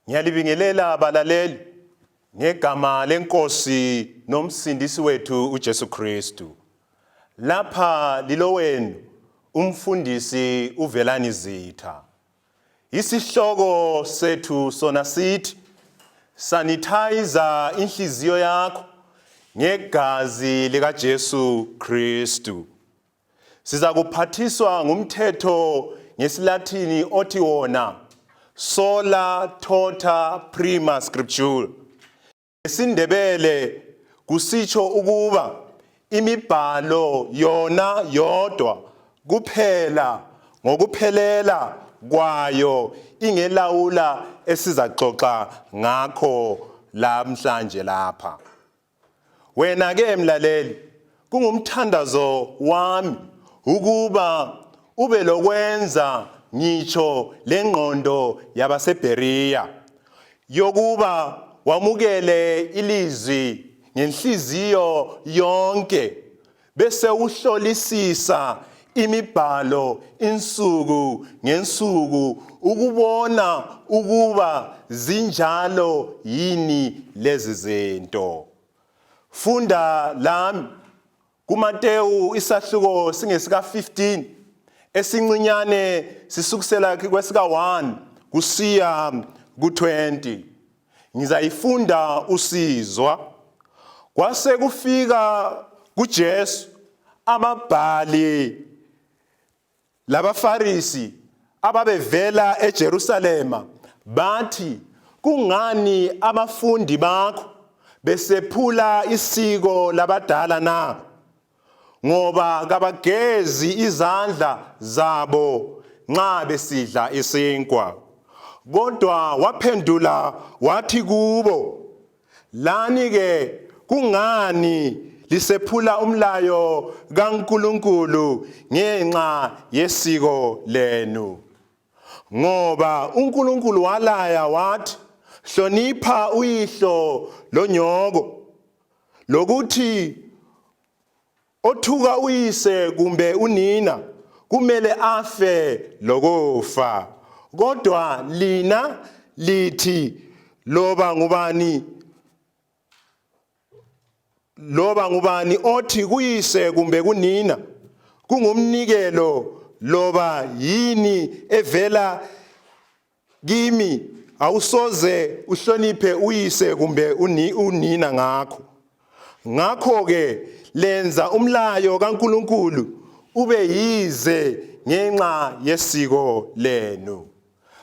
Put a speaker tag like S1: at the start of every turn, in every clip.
S1: Ngiyalibingelela abalaleli ngegama lenkosi nomsindisi wethu uJesu Kristu. Lapha lilowenu umfundisi uVelani Zitha. Isihloko sethu sona sithi sanitize inhliziyo yakho ngegazi lika Jesu Kristu. Siza kuphathiswa ngumthetho ngesiLatini othi wona sola tota prima scriptura. Esindebele kusitsho ukuba imibhalo yona yodwa kuphela ngokuphelela kwayo ingelawula esizaxoxa ngakho namhlanje lapha. Wena ke mlaleli, kungumthandazo wami ukuba ube lokwenza ngitsho lengqondo yabaseBeriya yokuba wamukele ilizwi ngenhliziyo yonke bese uhlolisisa imibhalo insuku ngensuku ukubona ukuba zinjalo yini lezi zinto. Funda lami kuMateyu isahluko singesika 15 esincinyane sisukusela kwesika 1 kusiya ku20. Ngizayifunda usizwa. Kwase kufika kuJesu ababhali labaFarisi ababevela eJerusalema bathi, kungani abafundi bakho besephula isiko labadala na? Ngoba kabagezi izandla zabo nxa besidla isinkwa. Kodwa waphendula wathi kubo, lani ke kungani lisephula umlayo kaNkulunkulu ngenxa yesiko lenu? Ngoba uNkulunkulu walaya wathi, hlonipha uyihlo lonyoko, lokuthi othuka uyise kumbe unina kumele afe lokufa. Kodwa lina lithi loba ngubani othi kuyise kumbe kunina kungumnikelo loba yini evela kimi, awusoze uhloniphe uyise kumbe unina ngakho. Ngakho ke lenza umlayo kaNkulunkulu ube yize ngenxa yesiko lenu.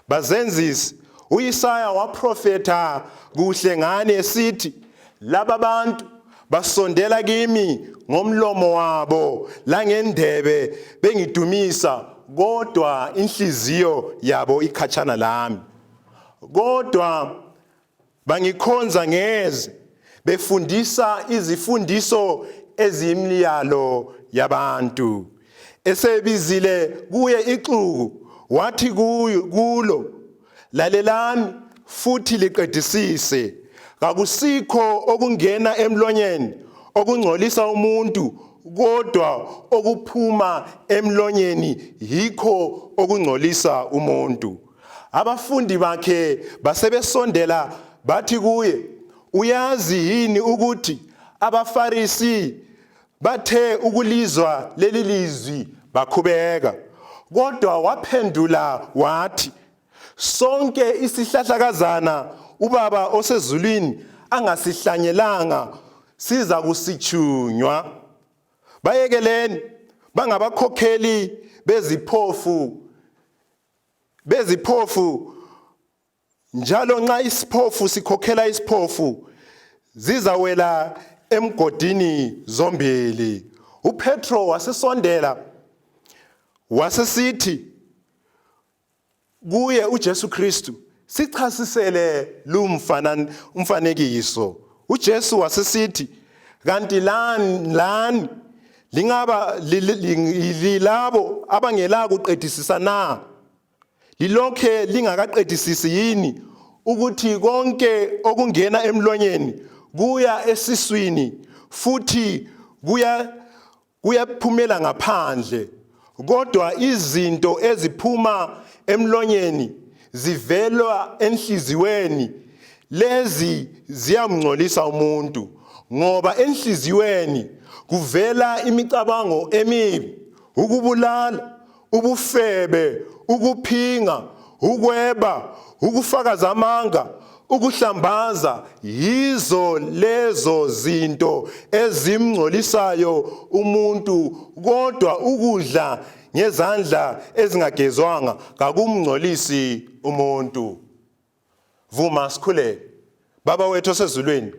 S1: Bazenzisi, uIsaya waprofeta kuhle ngani esithi, laba bantu basondela kimi ngomlomo wabo langendebe bengidumisa, kodwa inhliziyo yabo ikhatshana lami. Kodwa bangikhonza ngeze befundisa izifundiso eziyimiyalo yabantu. Esebizile kuye ixuku wathi kulo, lalelani futhi liqedisise. Kakusikho okungena emlonyeni okungcolisa umuntu, kodwa okuphuma emlonyeni yikho okungcolisa umuntu. Abafundi bakhe basebesondela bathi kuye, uyazi yini ukuthi abaFarisi bathe ukulizwa leli lizwi bakhubeka? Kodwa waphendula wathi, sonke isihlahlakazana ubaba osezulwini angasihlanyelanga siza kusithunywa. Bayekeleni bangabakhokheli beziphofu, njalo nxa isiphofu sikhokhela isiphofu zizawela emgodini zombili. uPetro wasesondela wasesithi kuye uJesu Kristu, sichasisele umfanekiso. uJesu wasesithi, kanti lani lingaba lilabo abangela kuqedisisa na? Lilokhe lingakaqedisisi yini ukuthi konke okungena emlonyeni kuya esiswini futhi kuyaphumela ngaphandle? Kodwa izinto eziphuma emlonyeni zivela enhliziyweni lezi ziyamngcolisa umuntu, ngoba enhliziyweni kuvela imicabango emibi, ukubulala, ubufebe, ukuphinga, ukweba, ukufakaza amanga, ukuhlambaza. Yizo lezo zinto ezimngcolisayo umuntu, kodwa ukudla ngezandla ezingagezwanga kakumngcolisi umuntu. Vuma sikhuleke. Baba wethu osezulwini,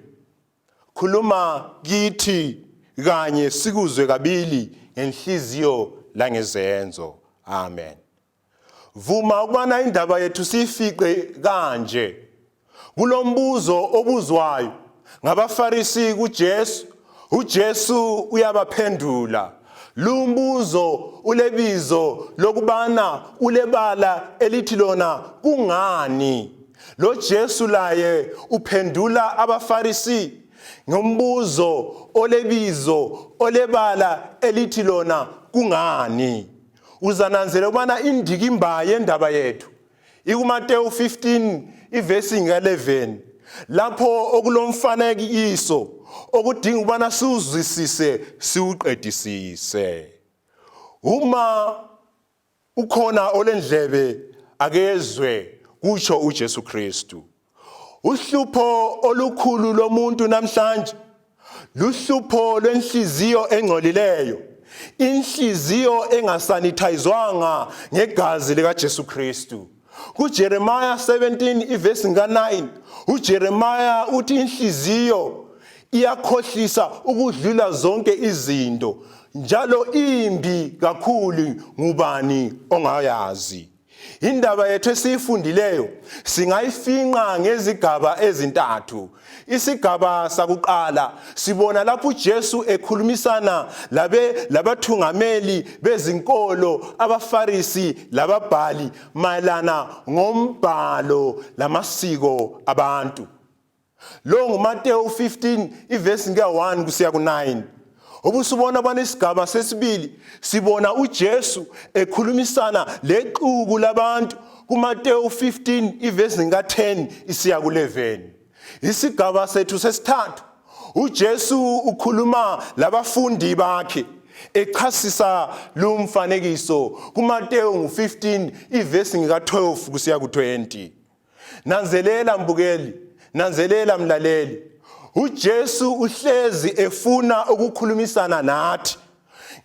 S1: khuluma kithi kanye sikuzwe kabili ngenhliziyo langezenzo. Amen. Vuma ukubana indaba yethu sifiqe kanje. Kulombuzo obuzwayo ngabaFarisi kuJesu, uJesu uyabaphendula. Lumbuzo ulebizo lokubana ulebala elithi lona kungani. Lo Jesu laye uphendula abaFarisi ngombuzo olebizo olebala elithi lona kungani. Uzananzela ukubana indikimba yendaba yethu ikuMateyu 15 ivesi nga-11, lapho okulomfanekiso okudinga ukubana siwuzwisise siwuqedisise. Uma ukhona olendlebe akezwe kutsho uJesu Kristu. Uhlupho olukhulu lomuntu namhlanje luhlupho lwenhliziyo engcolileyo, inhliziyo engasanithayizwanga ngegazi likaJesu Kristu. KuJeremiah 17 ivesi nga-9, uJeremiah uthi inhliziyo iyakhohlisa ukudlula zonke izinto, njalo imbi kakhulu ngubani ongayazi. Indaba yethu esiyifundileyo singayifinqa ngezigaba ezintathu. Isigaba sakuqala sibona lapho uJesu ekhulumisana labathungameli bezinkolo, abaFarisi lababhali, mayelana ngombhalo lamasiko abantu. Lo nguMateyu 15 ivesi nga-1 kusiya ku-9. Obusubona bani isigaba sesibili sibona uJesu ekhulumisana lexuku labantu kuMateyu 15 ivesi nga-10 isiya ku-11. Isigaba sethu sesithathu uJesu ukhuluma labafundi bakhe echasisa lo mfanekiso kuMateyu 15 ivesi nga-12 kusiya ku-20. Nanzelela mbukeli, nanzelela mlaleli, uJesu uhlezi efuna ukukhulumisana nathi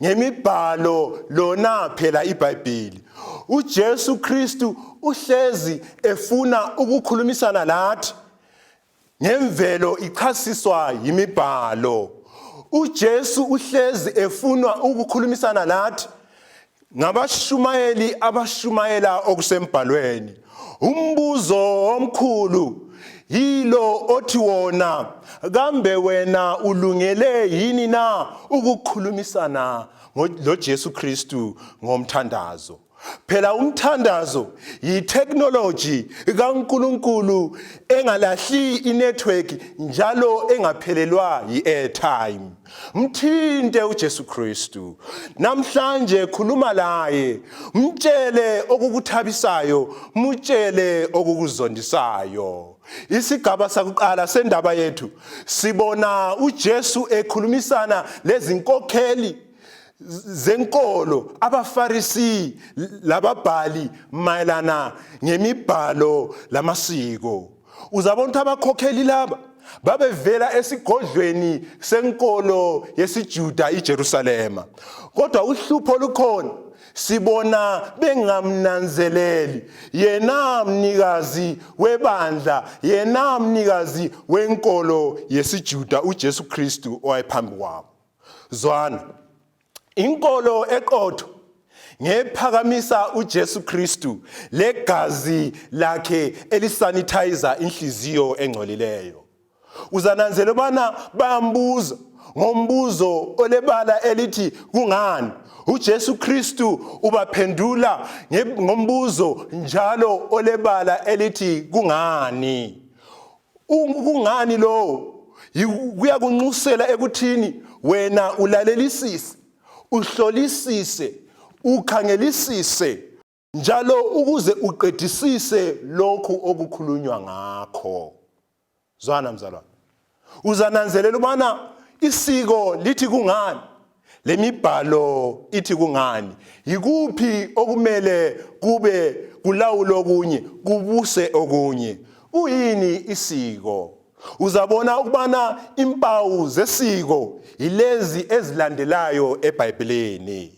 S1: ngemibhalo, lona phela iBhayibheli. uJesu Kristu uhlezi efuna ukukhulumisana nathi ngemvelo ichasiswa yimibhalo. uJesu uhlezi efuna ukukhulumisana nathi ngabashumayeli abashumayela okusembhalweni. Umbuzo omkhulu yilo othi wona, kambe wena ulungele yini na ukukhulumisana loJesu Kristu ngomthandazo? Phela umthandazo yi-technology kaNkulunkulu engalahli inetwork njalo engaphelelwa yi-airtime. Mthinte uJesu Kristu namhlanje, khuluma laye, mtshele okukuthabisayo, mtshele okukuzondisayo. Isigaba sakuqala sendaba yethu sibona uJesu ekhulumisana lezinkokheli zenkolo, abaFarisi lababhali, mayelana ngemibhalo lamasiko. Uzabona ukuthi abakhokheli laba babevela esigodlweni senkolo yesiJuda iJerusalema, kodwa uhlupho lukhona sibona bengamnanzeleli yena mnikazi webandla, yena mnikazi wenkolo yesiJuda, uJesu Kristu owayephambi kwabo. Zwana, inkolo eqotho ngephakamisa uJesu Kristu legazi lakhe elisanitizer inhliziyo engcolileyo. Uzananzela ubana bayambuza ngombuzo olebala elithi kungani. uJesu Kristu ubaphendula ngombuzo njalo olebala elithi kungani. Kungani lo kuyakunxusela ekuthini wena ulalelisise, uhlolisise, ukhangelisise njalo ukuze uqedisise lokhu okukhulunywa ngakho. Zwana mzalwane, uzananzelela ubana isiko lithi kungani, lemibhalo ithi kungani, yikuphi okumele kube kulawulo okunye kubuse okunye. Uyini isiko? Uzabona ukubana impawu zesiko ilezi ezilandelayo eBhayibhelini.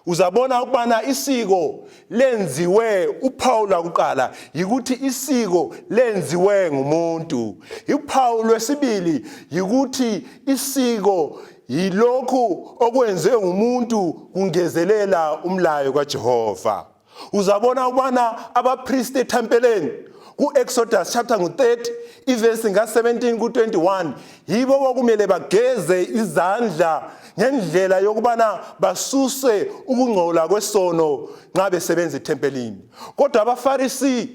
S1: Uzabona ukubana isiko lenziwe, uphawu lokuqala yikuthi isiko lenziwe ngumuntu. Uphawu lwesibili yikuthi isiko yilokhu okwenziwe ngumuntu kungezelela umlayo kaJehova. Uzabona ukubana abapriest ethempeleni ku-Exodus chapter 30 iverse nga-17 ku-21 yibo okumele bageze izandla ngendlela yokubana basuse ukungcola kwesono nxa besebenza ethempelini. Kodwa abaFarisi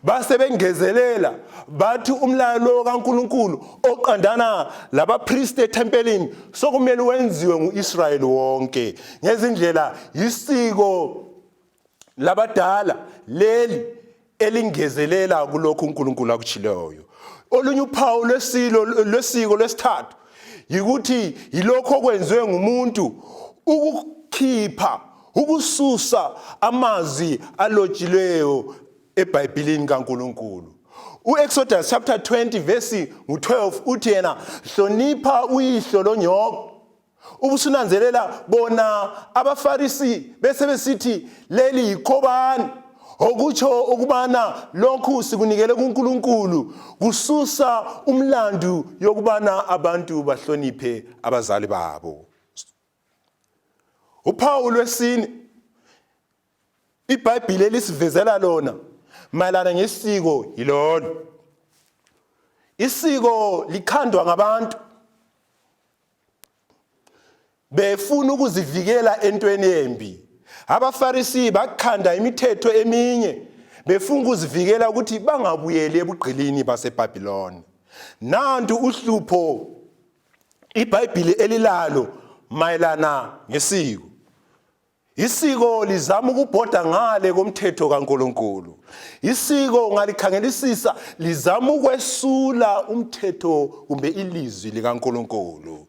S1: basebengezelela bathi umlayo kaNkulunkulu oqandana labapriest ethempelini sokumele wenziwe ngu-Israyeli wonke. Ngezindlela isiko labadala leli elingezelela kulokhu uNkulunkulu akutshileyo. Olunye uphawu lwesiko lwesithathu yikuthi yilokho okwenziwe ngumuntu ukukhipha, ukususa amazwi alotshileyo eBhayibhelini kaNkulunkulu. U-Exodus chapter 20 verse 12 uthi yena hlonipha uyihlo lonyoko. Ubusunanzelela bona abaFarisi bese besithi leli yikhobani, okutsho ukubana lokhu sikunikele kuNkulunkulu kususa umlandu yokubana abantu bahloniphe abazali babo. Uphawu lwesine iBhayibheli lisivezela lona mayelana ngesiko yilona. Isiko likhandwa ngabantu befuna ukuzivikela entweni embi. AbaFarisi bakhanda imithetho eminye befuna ukuzivikela ukuthi bangabuyeli ebugqilini baseBhabhiloni. Nantu uhlupho iBhayibheli elilalo mayelana ngesiko. Isiko lizama ukubhoda ngale komthetho kaNkulunkulu. Isiko ngalikhangelisisa lizama ukwesula umthetho kumbe ilizwi likaNkulunkulu.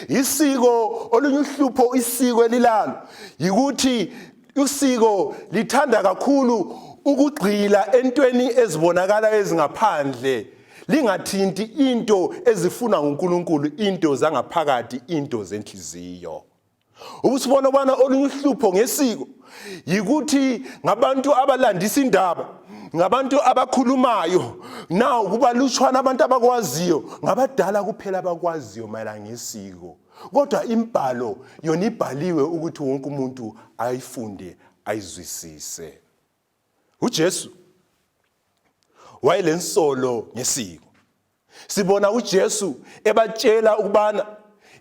S1: Isiko olunye uhlupho isiko elilalo yikuthi usiko lithanda kakhulu ukugxila entweni ezibonakala ezingaphandle, lingathinti into ezifuna nguNkulunkulu, into zangaphakathi, into zenhliziyo. Ubusibona ubana olunye uhlupho ngesiko yikuthi ngabantu abalandisa indaba, ngabantu abakhulumayo, nawo kubalutshwana abantu abakwaziyo, ngabadala kuphela abakwaziyo mayelana ngesiko. Kodwa imbhalo yona ibhaliwe ukuthi wonke umuntu ayifunde ayizwisise. uJesu wayelensolo ngesiko. Sibona uJesu ebatshela ukubana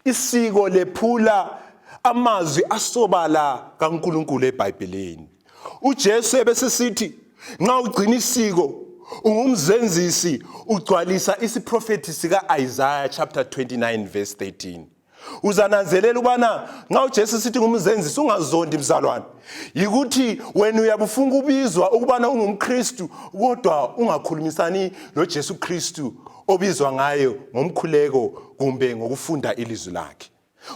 S1: isiko lephula amazwi asobala kaNkulunkulu eBhayibhelini. uJesu ebesesithi nxa ugcina isiko ungumzenzisi, ugcwalisa isiprofethi sika-Isaiah chapter 29 verse 13. Uzananzelela ukubana nxa uJesu sithi ngumzenzisi ungazondi mzalwane, yikuthi wena uyabufuna ukubizwa ukubana ungumKristu kodwa ungakhulumisani loJesu Kristu obizwa ngayo ngomkhuleko kumbe ngokufunda ilizwi lakhe.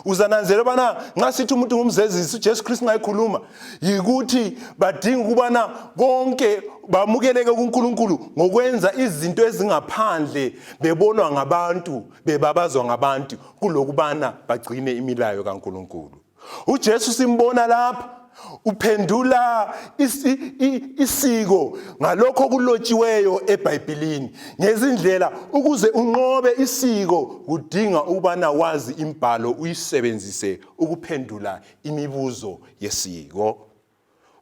S1: Uzananzelela ukubana nxa sithi umuntu ngumzenzisi uJesu Kristu ngayikhuluma yikuthi badinga ukubana konke bamukeleke kuNkulunkulu ngokwenza izinto ezingaphandle bebonwa ngabantu, bebabazwa ngabantu kulokubana bagcine imilayo kaNkulunkulu. uJesu simbona lapha uphendula isiko ngalokho kulotshiweyo eBhayibhelini ngezindlela. Ukuze unqobe isiko kudinga ukubana wazi imbhalo uyisebenzise ukuphendula imibuzo yesiko.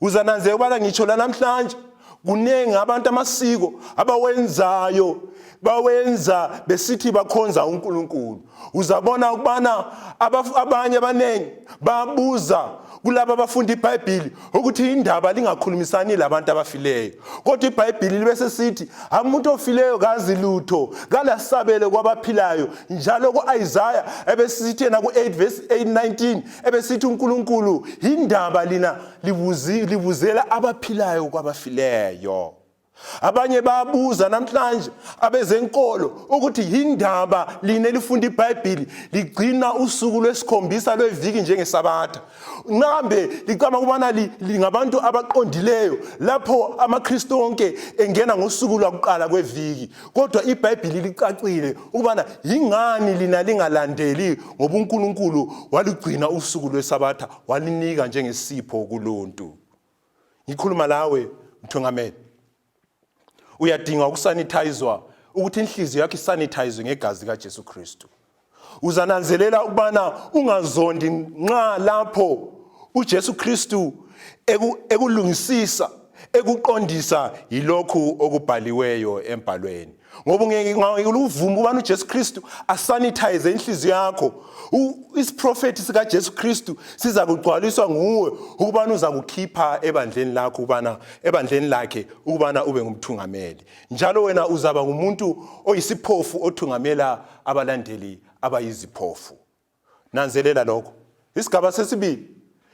S1: Uzananzelela ukubana ngitsho namhlanje kunengi abantu amasiko abawenzayo bawenza besithi bakhonza uNkulunkulu. Uzabona ukubana abanye abanengi babuza kulabo abafunda iBhayibheli ukuthi indaba lingakhulumisani labantu abafileyo. Kodwa iBhayibheli libese sithi umuntu ofileyo kazi lutho, kalasabele kwabaphilayo. Njalo kuIsaiah ebesithi yena ku8 verse 8:19 ebesithi uNkulunkulu indaba lina libuzela abaphilayo kwabafileyo. Abanye babuza namhlanje abezenkolo ukuthi indaba line lifunda iBhayibheli ligcina usuku lwesikhombisa lweviki njengesabatha. Ngambe licama kubana lingabantu abaqondileyo lapho amaKristu onke engena ngosuku lwakuqala kweviki. Kodwa iBhayibheli licacile ukubana yingani lina lingalandeli ngoba uNkulunkulu waligcina usuku lwesabatha walinika njengesipho kuluntu. Ngikhuluma lawe mthungameli, uyadinga ukusanitizwa ukuthi inhliziyo yakho isanitizwe ngegazi kaJesu Kristu. Uzananzelela ukubana ungazondi nxa lapho uJesu Kristu ekulungisisa ekuqondisa yilokhu okubhaliweyo embhalweni. Ngoba ngeke uvuma ubani uJesu Kristu asanitize inhliziyo yakho. Isiprofeti sika Jesu Kristu siza kugcwaliswa nguwe ukubana uza kukhipha ebandleni lakho ubana ebandleni lakhe ukubana ube ngumthungameli. Njalo wena uzaba ngumuntu oyisiphofu othungamela abalandeli abayiziphofu. Nanzelela lokho. Isigaba sesibili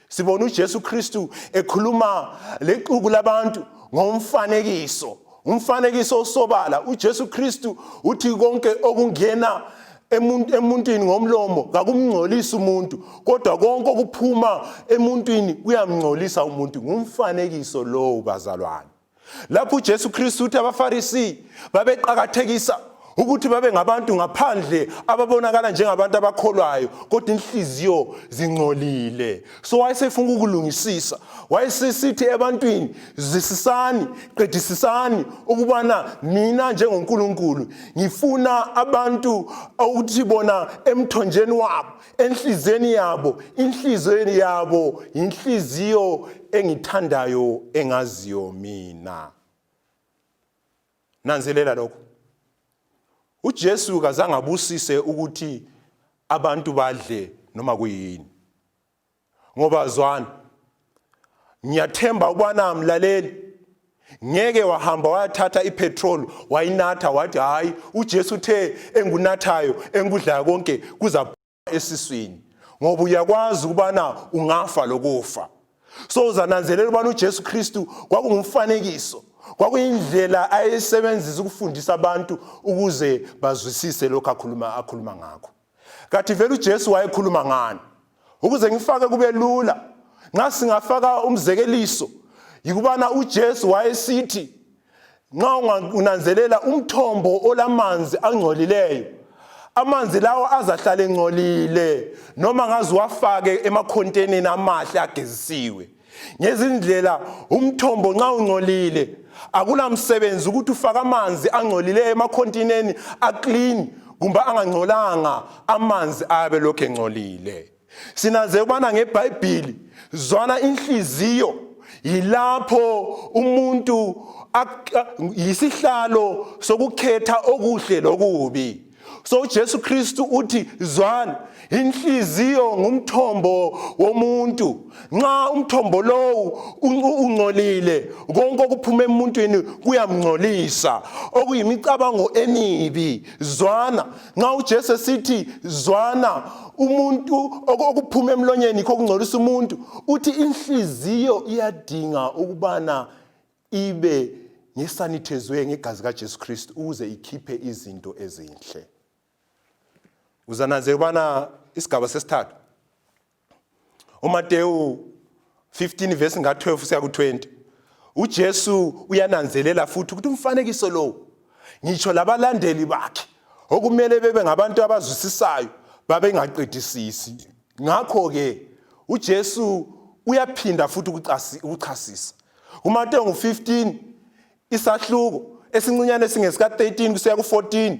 S1: sibona uJesu Kristu ekhuluma lexuku labantu ngomfanekiso. Umfanekiso osobala. uJesu Kristu uthi konke okungena emuntwini ngomlomo kakumngcolisi umuntu, kodwa konke okuphuma emuntwini kuyamngcolisa umuntu. Ngumfanekiso lowo bazalwane. Lapho uJesu Kristu uthi abaFarisi babeqhakathekisa ukuthi babe ngabantu ngaphandle ababonakala njengabantu abakholwayo kodwa inhliziyo zingcolile. So wayesefuna ukulungisisa, wayesesithi ebantwini zisisani, qedisisani ukubana mina njengoNkulunkulu ngifuna abantu ukuthi bona emthonjeni wabo, enhlizweni yabo, inhlizweni yabo inhliziyo engithandayo engaziyo mina. Nanzelela lokho. uJesu kazange abusise ukuthi abantu badle noma kuyini. Ngoba zwana, ngiyathemba ukubana mlaleli ngeke wahamba wayathatha ipetrol wayinatha wathi hayi uJesu uthe engunathayo engudlayo konke kuzaphuma esiswini. Ngoba uyakwazi ukubana ungafa lokufa. So uzananzelela ukubana uJesu Kristu kwakungumfanekiso, kwakuyindlela ayesebenzisa ukufundisa abantu ukuze bazwisise lokho akhuluma ngakho. Kanti vele uJesu wayekhuluma ngani? Ukuze ngifake kube lula, nxa singafaka umzekeliso yikubana uJesu wayesithi nxa unanzelela umthombo olamanzi angcolileyo, amanzi lawo azahlala engcolile noma ngaze wafake emakhonteneni amahle agezisiwe. Ngezindlela umthombo nxa ungcolile akulamsebenzi ukuthi ufake amanzi angcolile emakhonteneni aclean kumbe angangcolanga amanzi abe lokho engcolile. Sinaze ukubana ngeBhayibheli zwana inhliziyo yilapho umuntu yisihlalo sokukhetha okuhle lokubi. So uJesu Kristu uthi zwana inhliziyo ngumthombo womuntu. Nxa umthombo lowo ungcolile konke okuphuma emuntwini kuyamngcolisa, okuyimicabango emibi. Zwana nxa uJesu sithi zwana umuntu okuphuma emlonyeni yikho kungcolisa umuntu, uthi inhliziyo iyadinga ukubana ibe ngesanithezwe ngegazi kaJesu Kristu ukuze ikhiphe izinto ezinhle. Uzananze ubana isigaba sesithathu uMateyu 15 verse nga12 kuya ku20 uJesu uyananzelela futhi ukuthi umfanekiso lo ngitsho labalandeli bakhe okumele bebe ngabantu abazwisisayo babengaqedisisi. Ngakho ke uJesu uyaphinda futhi ukuchasisa. uMateyu 15 isahluko esincinyane singesika 13 kuya ku14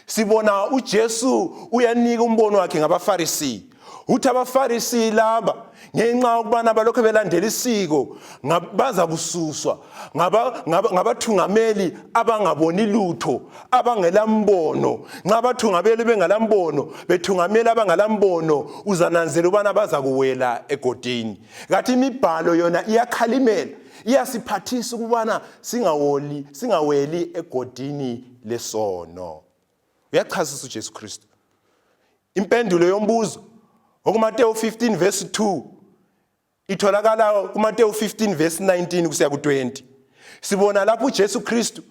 S1: sibona uJesu uyanika umbono wakhe ngabaFarisi uthi abaFarisi laba ngenxa ukubana balokho belandela isiko baza kususwa ngabathungameli abangaboni lutho abangelambono. Nxa abathungameli bengalambono bethungameli abangalambono uzananzela ubana baza kuwela egodini. Kanti imibhalo yona iyakhalimela iyasiphathisa ukubana singaweli egodini lesono. Uyachasisa uJesu Kristu. Impendulo yombuzo okuMateyu 15 verse 2 itholakala kuMateyu 15 verse 19 kusiya ku20. Sibona lapho uJesu Kristu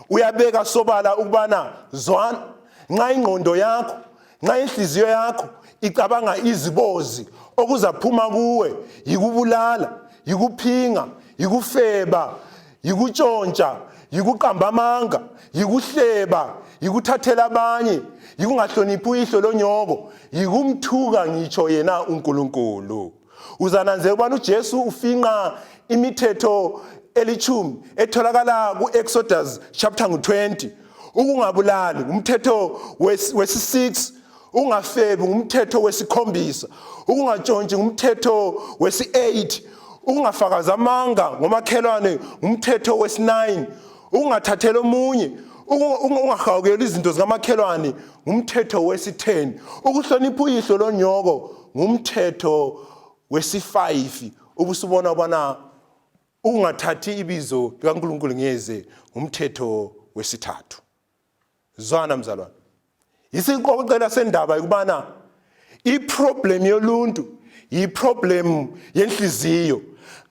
S1: uyabeka sobala ukubana zwana nxa ingqondo yakho nxa inhliziyo yakho icabanga izibozi okuzaphuma kuwe yikubulala, yikuphinga, yikufeba, yikutshontsha, yikuqamba amanga, yikuhleba, yikuthathela abanye, yikungahloniphi uyihlo lonyoko, yikumthuka ngitsho yena uNkulunkulu. Uzananzela ubana uJesu ufinqa imithetho elithumi etholakala ku-Exodus chapter 20. Ukungabulali umthetho wesi-6, ungafebi umthetho wesi-7, ukungatshontshi umthetho wesi-8, ungafakazi amanga ngomakhelwane umthetho wesi-9, ukungathathela omunye, ungahawukeli izinto zikamakhelwane umthetho wesi-10, ukuhlonipha uyihlo lonyoko ngumthetho wesi-5. Ubusubona ubana ungathathi ibizo likaNkulunkulu ngeze umthetho wesi-3. Zwana mzalwane, isiqoqela sendaba ukubana iproblem yoluntu yiproblem yenhliziyo.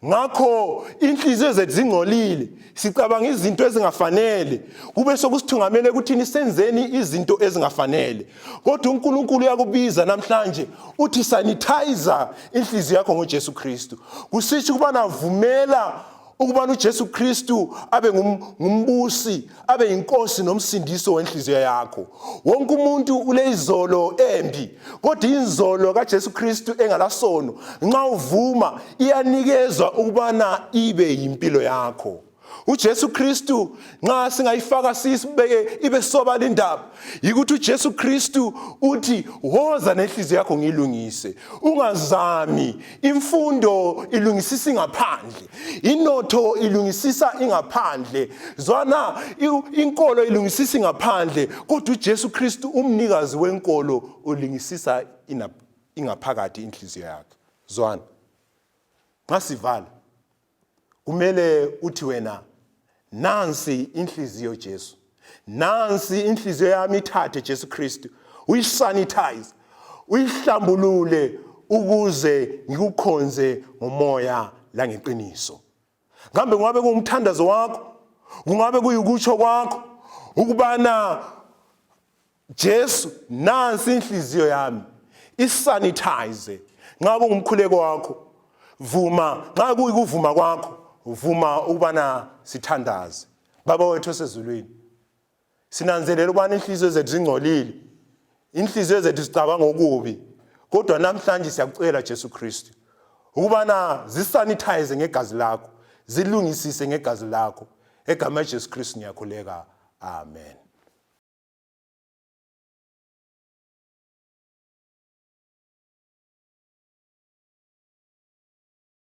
S1: Ngakho inhliziyo zethu zingcolile, sicabanga izinto ezingafanele, kube sokusithungamele ukuthi senzeni izinto ezingafanele. Kodwa uNkulunkulu uyakubiza namhlanje uthi sanitizer inhliziyo yakho ngoJesu Kristu. Kusitsho ukubana vumela ukubana uJesu Kristu abe ngumbusi, abe inkosi nomsindiso wenhliziyo yakho. Wonke umuntu ulezolo embi, kodwa inzolo kaJesu Kristu engalasono nxa uvuma iyanikezwa ukubana ibe yimpilo yakho. uJesu Kristu nxa singayifaka sisibeke ibe sobala indaba yikuthi uJesu Kristu uthi woza nenhliziyo yakho ngilungise. Ungazami, imfundo ilungisisa ingaphandle, inotho ilungisisa ingaphandle, zwana inkolo ilungisisa ingaphandle, kodwa uJesu Kristu umnikazi wenkolo ulungisisa ingaphakathi inhliziyo yakhe. Zwana, ngasivala kumele uthi wena nansi inhliziyo Jesu, nansi inhliziyo yami ithathe Jesu Kristu, uyisanitize, uyihlambulule ukuze ngikukhonze ngomoya langeqiniso. Ngambe kungabe kungumthandazo wakho, kungabe kuyikutsho kwakho ukubana Jesu nansi inhliziyo yami, isanitize. Nxa kungumkhuleko wakho, vuma. Nxa kuyikuvuma kwakho, vuma ukubana sithandaze. Baba wethu osezulwini, sinanzelela ukubana inhliziyo zethu zingcolile, inhliziyo zethu zicabanga okubi, kodwa namhlanje siyakucela Jesu Kristu ukubana zisanitize ngegazi lakho, zilungisise ngegazi lakho. Egama Jesu Kristu ngiyakhuleka. Amen.